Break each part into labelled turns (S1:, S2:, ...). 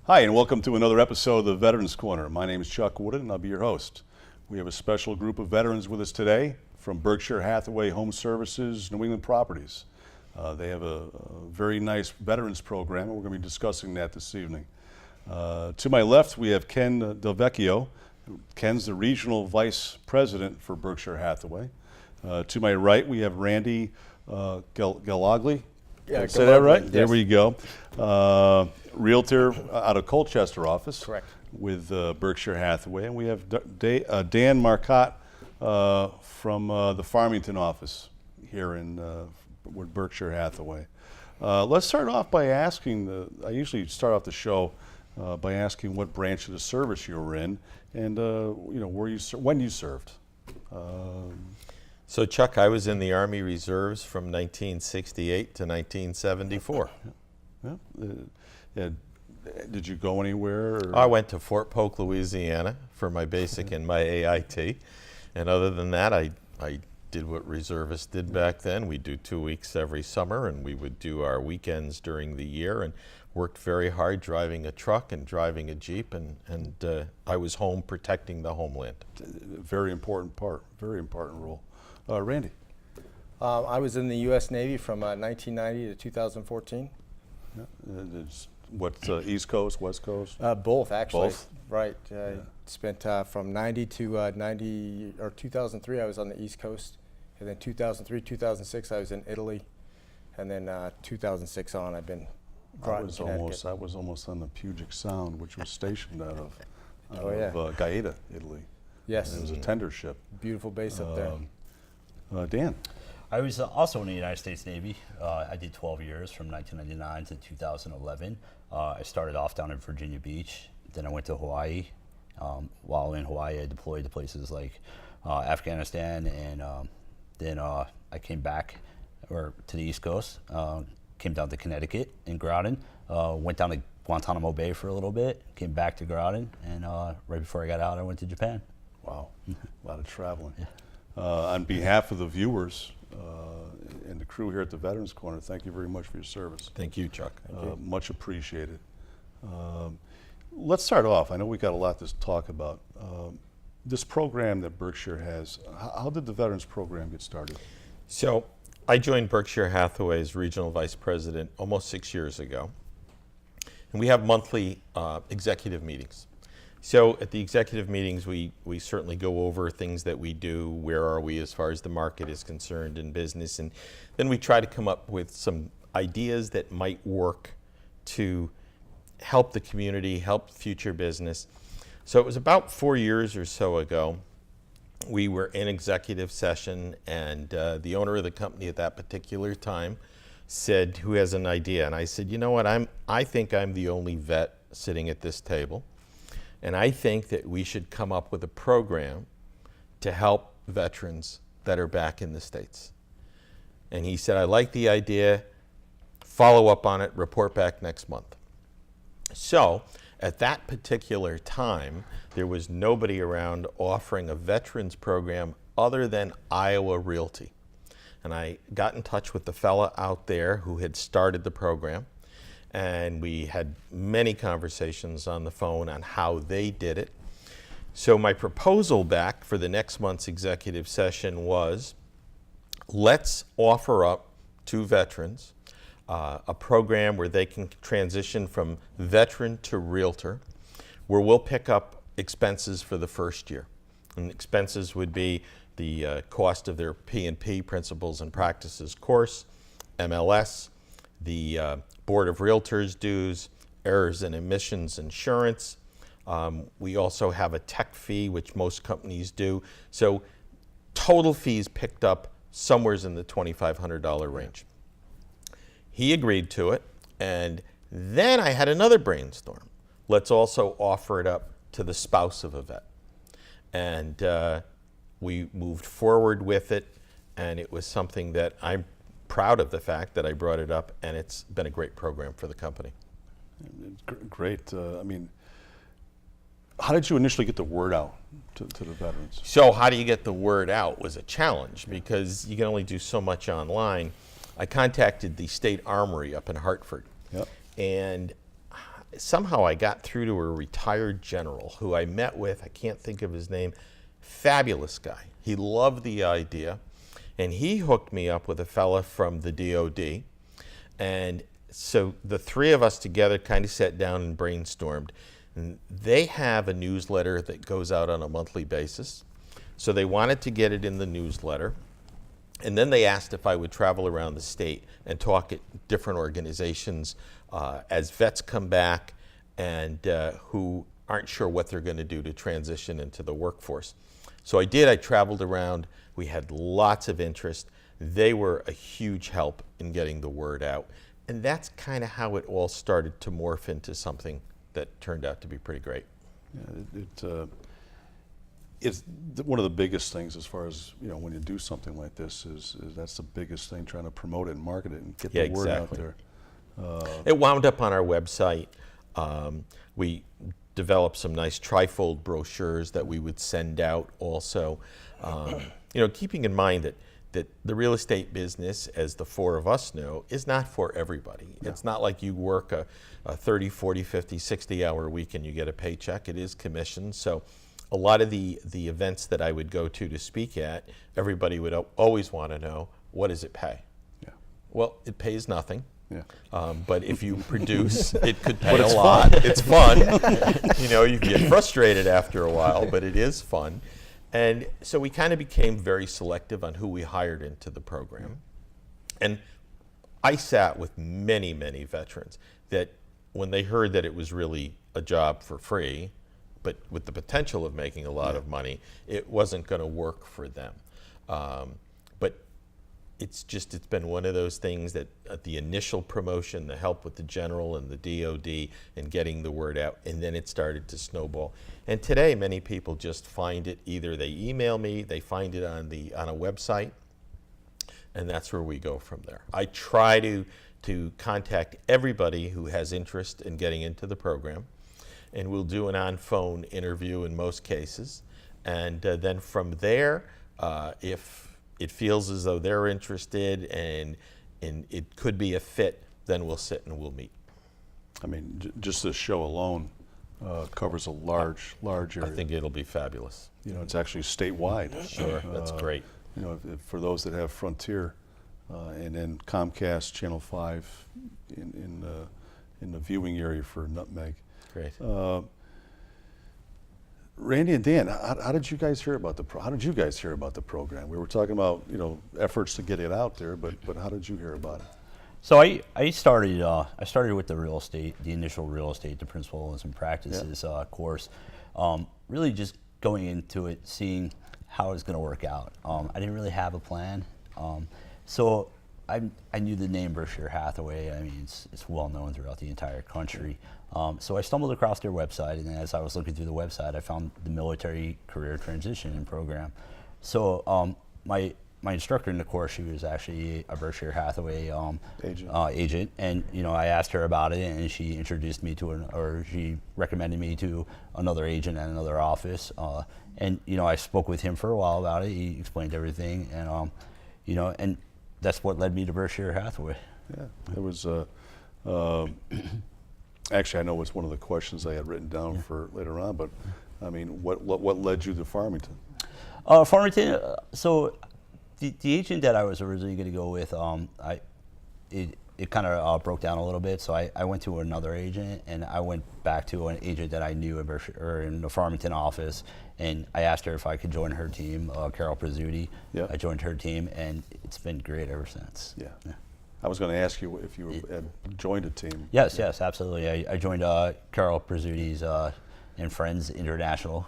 S1: Hi, and welcome to another episode of the Veterans Corner. My name is Chuck Woodin, and I'll be your host. We have a special group of veterans with us today from Berkshire Hathaway Home Services, New England Properties. They have a very nice veterans program, and we're going to be discussing that this evening. To my left, we have Ken Del Vecchio. Ken's the Regional Vice President for Berkshire Hathaway. To my right, we have Randy Galagli.
S2: Yeah,
S1: say that right?
S2: Yes.
S1: There we go. Realtor out of Colchester office.
S2: Correct.
S1: With Berkshire Hathaway. And we have Dan Marcotte from the Farmington office here with Berkshire Hathaway. Let's start off by asking, I usually start off the show by asking what branch of the service you were in and when you served.
S3: So Chuck, I was in the Army Reserves from 1968 to 1974.
S1: Did you go anywhere? Or?
S3: I went to Fort Polk, Louisiana for my basic and my AIT. And other than that, I did what reservists did back then. We do 2 weeks every summer, and we would do our weekends during the year, and worked very hard driving a truck and driving a Jeep, and I was home protecting the homeland.
S1: Very important part, very important role. Randy?
S2: I was in the U.S. Navy from 1990 to 2014.
S1: What, East Coast, West Coast?
S2: Both, actually.
S1: Both?
S2: Right. Spent from 90 to 2003, I was on the East Coast. And then 2003, 2006, I was in Italy. And then 2006 on, I've been
S1: I was almost on the Puget Sound, which was stationed out of Gaeta, Italy.
S2: Yes.
S1: And it was a tender ship.
S2: Beautiful base up there.
S1: Dan?
S4: I was also in the United States Navy. I did 12 years from 1999 to 2011. I started off down in Virginia Beach. Then I went to Hawaii. While in Hawaii, I deployed to places like Afghanistan, and then I came back to the East Coast, came down to Connecticut in Groton, went down to Guantanamo Bay for a little bit, came back to Groton, and right before I got out, I went to Japan.
S1: Wow, a lot of traveling. Yeah. On behalf of the viewers and the crew here at the Veterans Corner, thank you very much for your service.
S3: Thank you, Chuck. Thank you.
S1: Much appreciated. Let's start off. I know we got a lot to talk about. This program that Berkshire has, how did the Veterans Program get started?
S3: So I joined Berkshire Hathaway as Regional Vice President almost 6 years ago. And we have monthly executive meetings. So at the executive meetings, we certainly go over things that we do, where are we as far as the market is concerned in business, and then we try to come up with some ideas that might work to help the community, help future business. So it was about 4 years or so ago, we were in executive session, and the owner of the company at that particular time said, "Who has an idea?" And I said, "You know what, I think I'm the only vet sitting at this table. And I think that we should come up with a program to help veterans that are back in the States." And he said, "I like the idea, follow up on it, report back next month." So at that particular time, there was nobody around offering a veterans program other than Iowa Realty. And I got in touch with the fella out there who had started the program. And we had many conversations on the phone on how they did it. So my proposal back for the next month's executive session was, let's offer up to veterans a program where they can transition from veteran to realtor, where we'll pick up expenses for the first year. And expenses would be the cost of their P&P, Principles and Practices course, MLS, the Board of Realtors dues, errors and omissions insurance. We also have a tech fee, which most companies do. So total fees picked up somewhere in the $2,500 range. He agreed to it, and then I had another brainstorm. Let's also offer it up to the spouse of a vet. And we moved forward with it, and it was something that I'm proud of the fact that I brought it up, and it's been a great program for the company.
S1: Great. I mean, how did you initially get the word out to the veterans?
S3: So how do you get the word out was a challenge because you can only do so much online. I contacted the State Armory up in Hartford.
S1: Yep.
S3: And somehow I got through to a retired general who I met with. I can't think of his name. Fabulous guy. He loved the idea, and he hooked me up with a fella from the DOD. And so the three of us together kind of sat down and brainstormed. And they have a newsletter that goes out on a monthly basis. So they wanted to get it in the newsletter. And then they asked if I would travel around the state and talk at different organizations as vets come back and who aren't sure what they're going to do to transition into the workforce. So I did. I traveled around. We had lots of interest. They were a huge help in getting the word out. And that's kind of how it all started to morph into something that turned out to be pretty great.
S1: Yeah, it's one of the biggest things as far as, you know, when you do something like this is that's the biggest thing, trying to promote it and market it and get the word out there.
S3: It wound up on our website. We developed some nice trifold brochures that we would send out also. You know, keeping in mind that the real estate business, as the four of us know, is not for everybody. No. It's not like you work a 30, 40, 50, 60-hour week and you get a paycheck. It is commission. So a lot of the events that I would go to speak at, everybody would always want to know, what does it pay? Yeah. Well, it pays nothing. Yeah. But if you produce, it could pay a lot. Fun. It's fun. You know, you get frustrated after a while, but it is fun. And so we kind of became very selective on who we hired into the program. And I sat with many, many veterans that when they heard that it was really a job for free, but with the potential of making a lot of money, it wasn't going to work for them. But it's been one of those things that at the initial promotion, the help with the general and the DOD and getting the word out, and then it started to snowball. And today, many people just find it, either they email me, they find it on a website, and that's where we go from there. I try to contact everybody who has interest in getting into the program, and we'll do an on-phone interview in most cases. And then from there, if it feels as though they're interested and it could be a fit, then we'll sit and we'll meet.
S1: I mean, just this show alone covers a large area.
S3: I think it'll be fabulous.
S1: You know, it's actually statewide.
S3: Sure, that's great.
S1: You know, for those that have Frontier, and then Comcast Channel 5 in the viewing area for Nutmeg.
S3: Great.
S1: Randy and Dan, how did you guys hear about the program? We were talking about, you know, efforts to get it out there, but how did you hear about it?
S4: So I started with the initial real estate, the principles and practices course. Really just going into it, seeing how it's going to work out. I didn't really have a plan. So I knew the name Berkshire Hathaway. I mean, it's well known throughout the entire country. So I stumbled across their website, and as I was looking through the website, I found the military career transition program. So my instructor in the course, she was actually a Berkshire Hathaway agent, and you know, I asked her about it, and she introduced me to she recommended me to another agent at another office, and you know, I spoke with him for a while about it. He explained everything, and you know, and that's what led me to Berkshire Hathaway.
S1: Yeah, it was. Actually, I know it's one of the questions I had written down for later on, but I mean, what led you to Farmington?
S4: Farmington. So the agent that I was originally going to go with, it kind of broke down a little bit. So I went to another agent, and I went back to an agent that I knew in Berkshire, in the Farmington office, and I asked her if I could join her team, Carol Prizzuti.
S1: Yeah.
S4: I joined her team, and it's been great ever since.
S1: Yeah. I was going to ask you if you had joined a team.
S4: Yes, absolutely. I joined Carol Prizzuti's and Friends International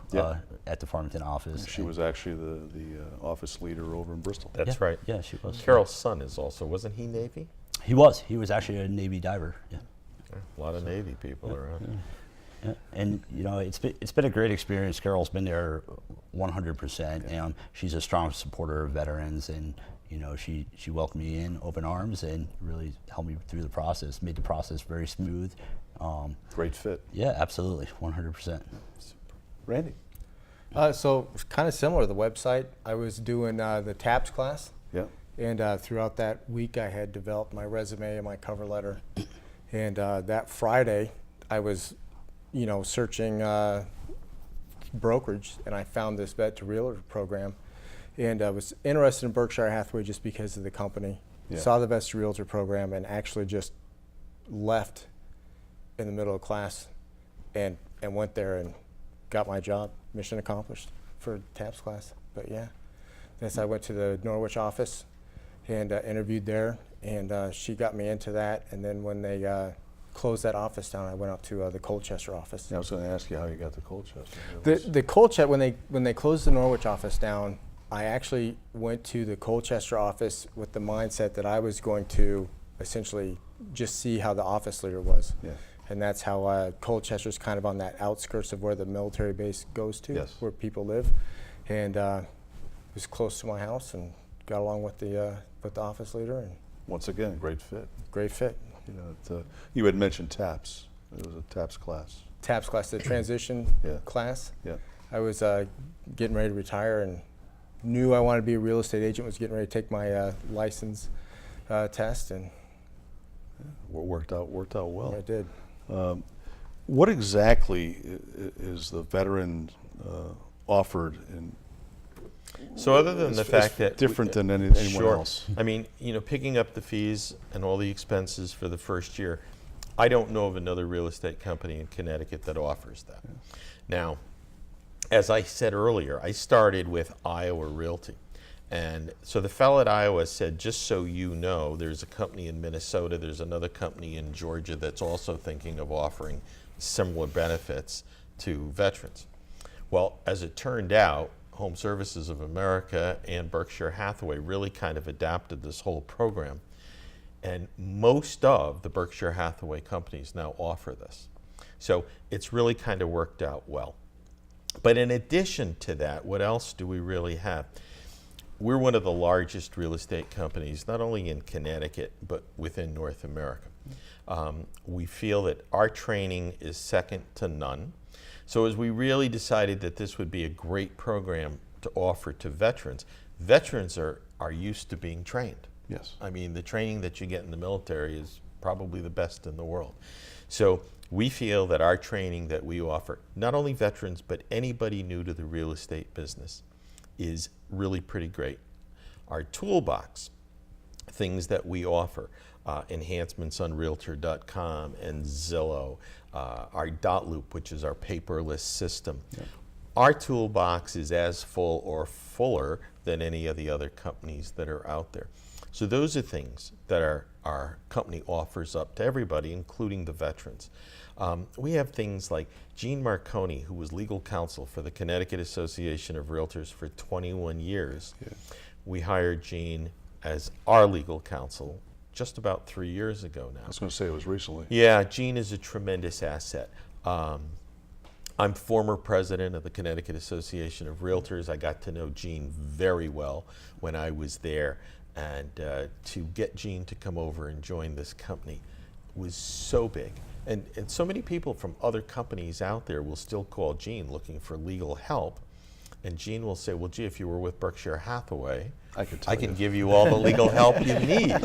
S4: at the Farmington office.
S1: She was actually the office leader over in Bristol.
S3: That's right.
S4: Yeah, she was.
S3: Carol's son is also, wasn't he Navy?
S4: He was. He was actually a Navy diver. Yeah.
S3: A lot of Navy people around.
S4: Yeah. And you know, it's been a great experience. Carol's been there 100%, and she's a strong supporter of veterans, and you know, she welcomed me in open arms and really helped me through the process, made the process very smooth.
S1: Great fit.
S4: Yeah, absolutely, 100%.
S1: Randy?
S2: So kind of similar to the website. I was doing the TAPS class.
S1: Yeah.
S2: And throughout that week, I had developed my resume and my cover letter. And that Friday, I was, searching brokerage, and I found this Vet to Realtor program, and I was interested in Berkshire Hathaway just because of the company.
S1: Yeah.
S2: Saw the Vet to Realtor program, and actually just left in the middle of class, and went there and got my job. Mission accomplished for TAPS class. But yeah, then I went to the Norwich office and interviewed there, and she got me into that. And then when they closed that office down, I went up to the Colchester office.
S1: Yeah, I was going to ask you how you got to Colchester.
S2: The Colchester, when they closed the Norwich office down, I actually went to the Colchester office with the mindset that I was going to essentially just see how the office leader was.
S1: Yeah.
S2: And that's how Colchester's kind of on that outskirts of where the military base goes to,
S1: Yes.
S2: where people live. And it was close to my house, and got along with the office leader, and
S1: Once again, great fit.
S2: great fit.
S1: You had mentioned TAPS. It was a TAPS class.
S2: TAPS class, the transition
S1: Yeah.
S2: class.
S1: Yeah.
S2: I was getting ready to retire and knew I wanted to be a real estate agent, was getting ready to take my license test, and
S1: Worked out well.
S2: I did.
S1: What exactly is the veteran offered in
S3: So other than the
S1: It's
S3: fact that
S1: different than anyone
S3: Sure.
S1: else.
S3: I mean, picking up the fees and all the expenses for the first year, I don't know of another real estate company in Connecticut that offers that. Yeah. Now, as I said earlier, I started with Iowa Realty. And so the fellow at Iowa said, just so you know, there's a company in Minnesota, there's another company in Georgia that's also thinking of offering similar benefits to veterans. Well, as it turned out, Home Services of America and Berkshire Hathaway really kind of adapted this whole program. And most of the Berkshire Hathaway companies now offer this. So it's really kind of worked out well. But in addition to that, what else do we really have? We're one of the largest real estate companies, not only in Connecticut, but within North America. We feel that our training is second to none. So as we really decided that this would be a great program to offer to veterans, veterans are used to being trained.
S1: Yes.
S3: I mean, the training that you get in the military is probably the best in the world. So we feel that our training that we offer, not only veterans, but anybody new to the real estate business, is really pretty great. Our toolbox, things that we offer, enhancements on Realtor.com and Zillow, our dot loop, which is our paperless system. Yeah. Our toolbox is as full or fuller than any of the other companies that are out there. So those are things that our company offers up to everybody, including the veterans. We have things like Gene Marconi, who was legal counsel for the Connecticut Association of Realtors for 21 years. Yeah. We hired Gene as our legal counsel just about 3 years ago now.
S1: I was going to say it was recently.
S3: Yeah, Gene is a tremendous asset. I'm former president of the Connecticut Association of Realtors. I got to know Gene very well when I was there. And to get Gene to come over and join this company was so big. And so many people from other companies out there will still call Gene looking for legal help. And Gene will say, well, gee, if you were with Berkshire Hathaway, I can give you all the legal help you need.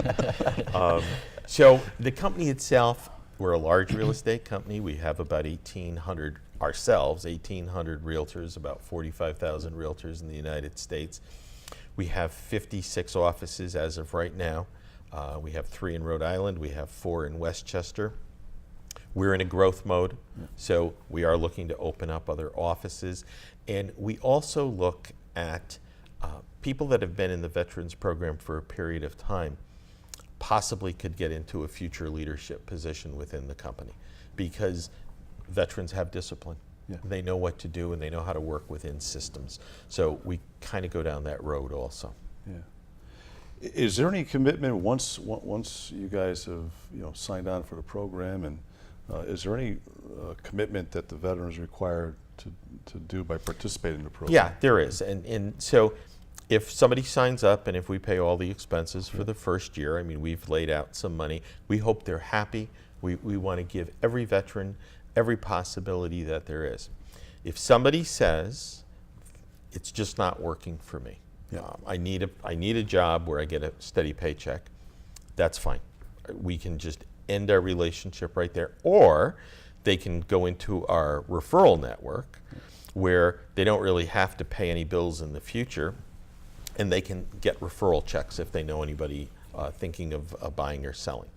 S3: So the company itself, we're a large real estate company. We have about 1,800 ourselves, 1,800 realtors, about 45,000 realtors in the United States. We have 56 offices as of right now. We have 3 in Rhode Island. We have 4 in Westchester. We're in a growth mode, so we are looking to open up other offices. And we also look at people that have been in the Veterans Program for a period of time possibly could get into a future leadership position within the company because veterans have discipline. Yeah. They know what to do and they know how to work within systems. So we kind of go down that road also.
S1: Yeah. Is there any commitment once you guys have signed on for the program, and is there any commitment that the veterans are required to do by participating in the program?
S3: Yeah, there is. And so if somebody signs up and if we pay all the expenses for the first year, I mean, we've laid out some money. We hope they're happy. We want to give every veteran every possibility that there is. If somebody says, it's just not working for me, I need a job where I get a steady paycheck, that's fine. We can just end our relationship right there. Or they can go into our referral network where they don't really have to pay any bills in the future, and they can get referral checks if they know anybody thinking of buying or selling.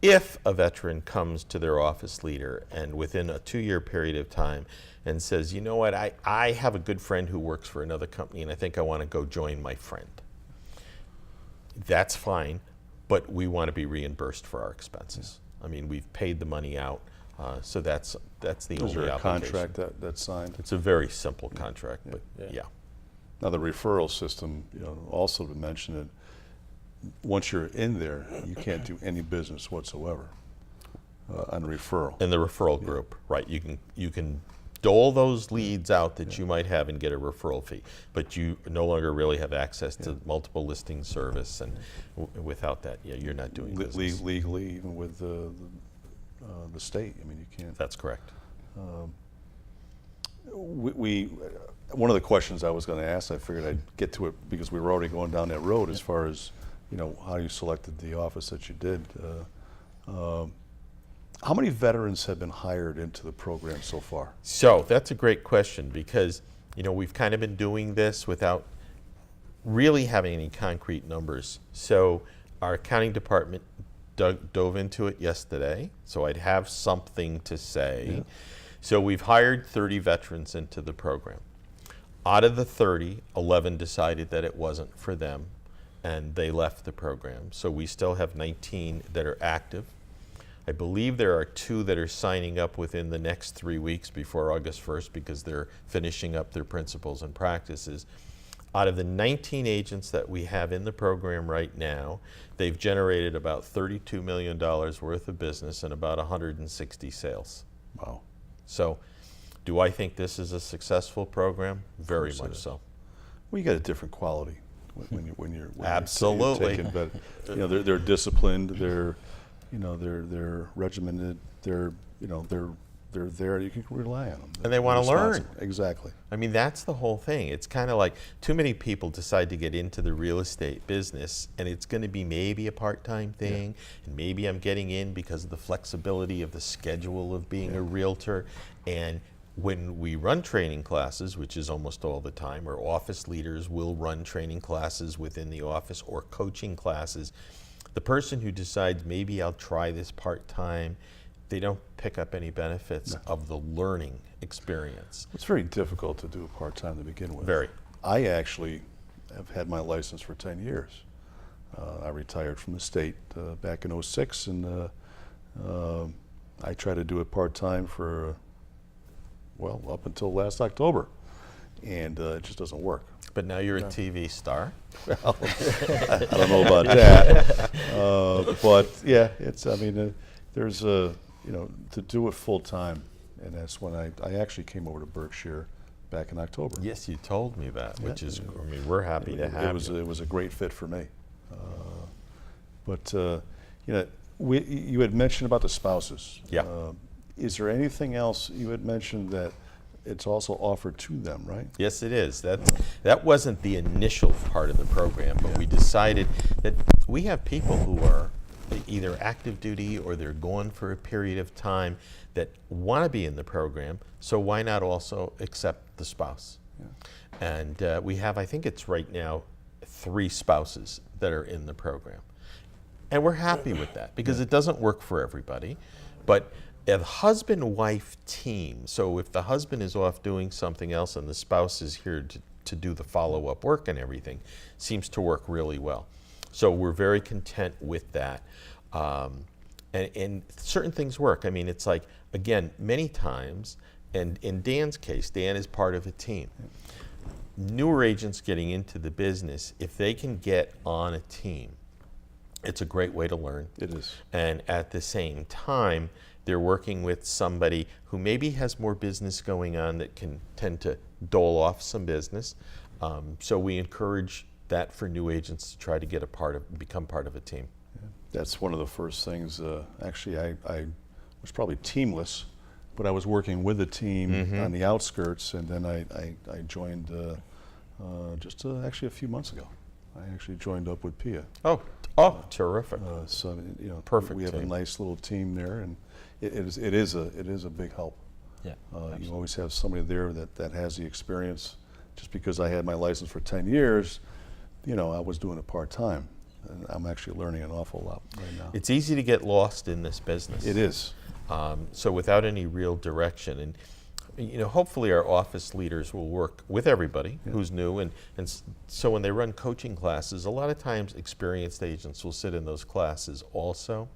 S3: If a veteran comes to their office leader and within a 2-year period of time and says, you know what, I have a good friend who works for another company and I think I want to go join my friend, that's fine, but we want to be reimbursed for our expenses. I mean, we've paid the money out, so that's the
S1: Is
S3: only
S1: there a
S3: obligation.
S1: contract that's signed?
S3: It's a very simple contract, but yeah.
S1: Now, the referral system, also to mention it, once you're in there, you can't do any business whatsoever on referral.
S3: In the referral group, right? You can dole those leads out that you might have and get a referral fee, but you no longer really have access to multiple listing service, and without that, you're not doing business.
S1: Legally, even with the state, I mean, you can't.
S3: That's correct.
S1: One of the questions I was going to ask, I figured I'd get to it because we were already going down that road as far as how you selected the office that you did. How many veterans have been hired into the program so far?
S3: So that's a great question because we've kind of been doing this without really having any concrete numbers. So our accounting department dove into it yesterday, so I'd have something to say. Yeah. So we've hired 30 veterans into the program. Out of the 30, 11 decided that it wasn't for them, and they left the program. So we still have 19 that are active. I believe there are 2 that are signing up within the next 3 weeks before August 1st because they're finishing up their principles and practices. Out of the 19 agents that we have in the program right now, they've generated about $32 million worth of business and about 160 sales.
S1: Wow.
S3: So do I think this is a successful program? Very much so.
S1: Well, you got a different quality when you're
S3: absolutely.
S1: You're taking, but they're disciplined, they're regimented, they're there, you can rely on them.
S3: And they want to learn.
S1: Exactly.
S3: I mean, that's the whole thing. It's kind of like too many people decide to get into the real estate business, and it's going to be maybe a part-time thing, and maybe I'm getting in because of the flexibility of the schedule of being a realtor. And when we run training classes, which is almost all the time, or office leaders will run training classes within the office or coaching classes, the person who decides maybe I'll try this part-time, they don't pick up any benefits of the learning experience.
S1: It's very difficult to do a part-time to begin with.
S3: Very.
S1: I actually have had my license for 10 years. I retired from the state back in '06, and I tried to do it part-time for, up until last October, and it just doesn't work.
S3: But now you're a TV star.
S1: Well, I don't know about that. But yeah, there's to do it full time, and that's when I actually came over to Berkshire back in October.
S3: Yes, you told me that, which is, we're happy to have you.
S1: It was a great fit for me. You had mentioned about the spouses.
S3: Yeah.
S1: Is there anything else you had mentioned that it's also offered to them, right?
S3: Yes, it is. That wasn't the initial part of the program, but we decided that we have people who are either active duty or they're gone for a period of time that want to be in the program, so why not also accept the spouse? Yeah. And we have, I think it's right now, 3 spouses that are in the program. And we're happy with that because it doesn't work for everybody, but a husband-wife team, so if the husband is off doing something else and the spouse is here to do the follow-up work and everything, seems to work really well. So we're very content with that. And certain things work. I mean, it's like, again, many times, and in Dan's case, Dan is part of a team. Newer agents getting into the business, if they can get on a team, it's a great way to learn.
S1: It is.
S3: And at the same time, they're working with somebody who maybe has more business going on that can tend to dole off some business. So we encourage that for new agents to try to become part of a team.
S1: Yeah. That's one of the first things. Actually, I was probably teamless, but I was working with a team on the outskirts, and then I joined just actually a few months ago. I actually joined up with Pia.
S3: Oh, Oh, terrific.
S1: So you know,
S3: Perfect
S1: we have a
S3: team.
S1: nice little team there, and it is a big help.
S4: Yeah.
S1: You always have somebody there that has the experience. Just because I had my license for 10 years, you know, I was doing it part-time, and I'm actually learning an awful lot right now.
S3: It's easy to get lost in this business.
S1: It is.
S3: So without any real direction, and you know, hopefully our office leaders will work with everybody who's new, and so when they run coaching classes, a lot of times experienced agents will sit in those classes also.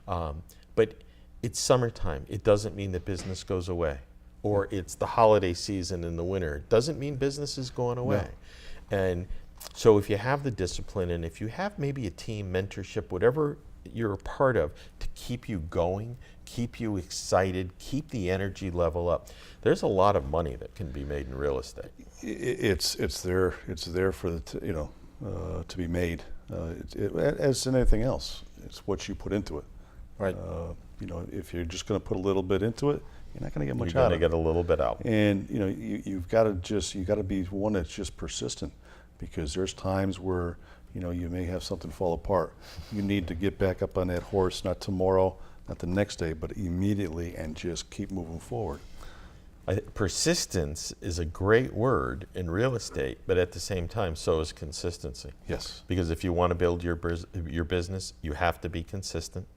S3: But it's summertime. It doesn't mean that business goes away. Or it's the holiday season in the winter. It doesn't mean business is going away. No. And so if you have the discipline, and if you have maybe a team, mentorship, whatever you're a part of, to keep you going, keep you excited, keep the energy level up, there's a lot of money that can be made in real estate.
S1: It's there for the to be made. As in anything else, it's what you put into it.
S2: Right.
S1: You know, if you're just going to put a little bit into it, you're not going to get much
S3: You're
S1: out
S3: going
S1: of
S3: to
S1: it.
S3: get a little bit out.
S1: And you know, you've got to be one that's just persistent, because there's times where, you know, you may have something fall apart. You need to get back up on that horse, not tomorrow, not the next day, but immediately, and just keep moving forward.
S3: Persistence is a great word in real estate, but at the same time, so is consistency.
S1: Yes.
S3: Because if you want to build your business, you have to be consistent,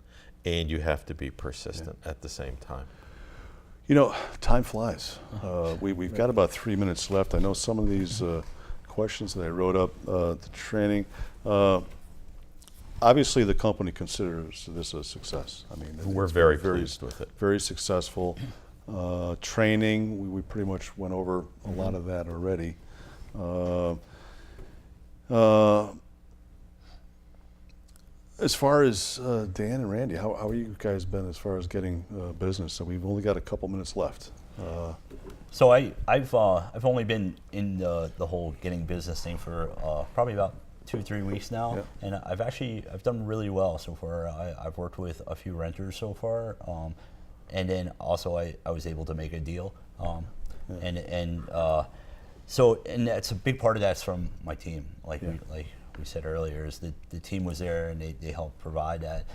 S3: and you have to be persistent at the same time.
S1: You know, time flies. We've got about 3 minutes left. I know some of these questions that I wrote up, the training. Obviously, the company considers this a success. I mean,
S3: We're
S1: it's
S3: very pleased with it.
S1: Very successful. Training, we pretty much went over a lot of that already. As far as Dan and Randy, how are you guys been as far as getting business? So we've only got a couple minutes left.
S4: So I've only been in the whole getting business thing for probably about 2-3 weeks now, and I've done really well so far. I've worked with a few renters so far, and then also I was able to make a deal, and that's a big part of that's from my team. Like we said earlier, is the team was there, and they helped provide that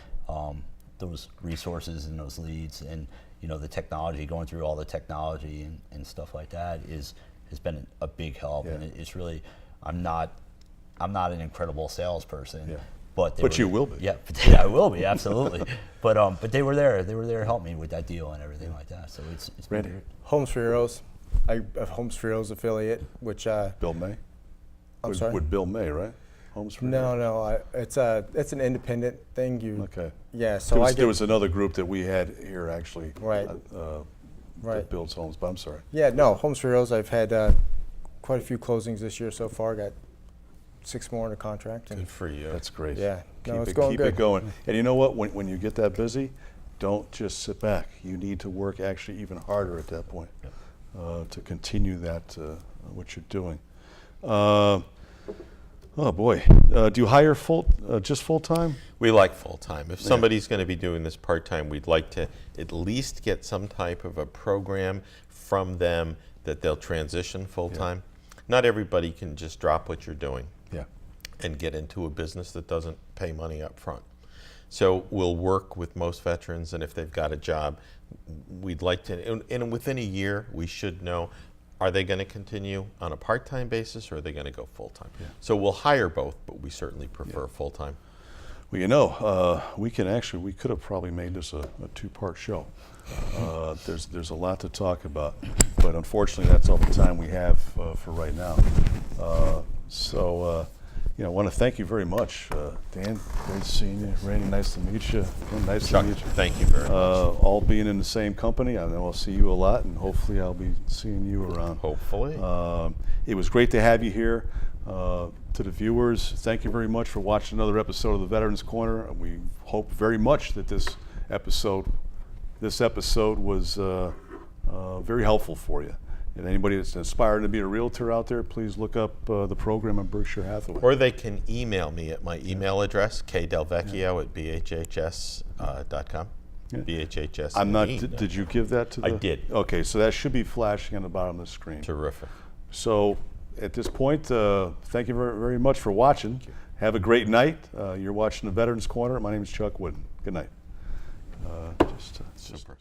S4: those resources and those leads, and you know, the technology, going through all the technology and stuff like that has been a big help. And it's really, I'm not an incredible salesperson, but
S1: you will be.
S4: Yeah, I will be, absolutely. But they were there to help me with that deal and everything like that. So it's been great.
S2: Homes for Heroes, a Homes for Heroes affiliate, which
S1: Bill May.
S2: I'm sorry?
S1: With Bill May, right? Homes for
S2: No, it's an independent thing.
S1: Okay.
S2: Yeah, so
S1: there was another group that we had here actually.
S2: Right.
S1: That builds homes, but I'm sorry.
S2: Yeah, no, Homes for Heroes. I've had quite a few closings this year so far. Got 6 more under contract. And
S3: Good for you.
S1: That's great.
S2: Yeah,
S1: Keep
S2: it's going
S1: keep
S2: good.
S1: it going. And you know what? When you get that busy, don't just sit back. You need to work actually even harder at that point to continue that what you're doing. Oh boy, do you hire just full time?
S3: We like full time. If somebody's going to be doing this part time, we'd like to at least get some type of a program from them that they'll transition full time. Not everybody can just drop what you're doing and get into a business that doesn't pay money up front. So we'll work with most veterans, and if they've got a job, we'd like to, and within a year, we should know, are they going to continue on a part-time basis, or are they going to go full-time? So we'll hire both, but we certainly prefer full-time.
S1: Well, you know, we could have probably made this a 2-part show. There's a lot to talk about, but unfortunately, that's all the time we have for right now. You know, I want to thank you very much, Dan. Great seeing you. Randy, nice to meet you. Nice
S3: Chuck,
S1: to meet you.
S3: thank you very much.
S1: All being in the same company, I know I'll see you a lot, and hopefully I'll be seeing you around.
S3: Hopefully.
S1: It was great to have you here. To the viewers, thank you very much for watching another episode of the Veterans Corner. We hope very much that this episode was very helpful for you. And anybody that's inspired to be a realtor out there, please look up the program on Berkshire Hathaway.
S3: Or they can email me at my email address, kdelvecchio@bhhs.com. BHHS.
S1: I'm not. Did you give that to the?
S3: I did.
S1: Okay, so that should be flashing on the bottom of the screen.
S3: Terrific.
S1: So at this point, thank you very, very much for watching. Have a great night. You're watching the Veterans Corner. My name is Chuck Woodin. Good night. Just
S3: Super.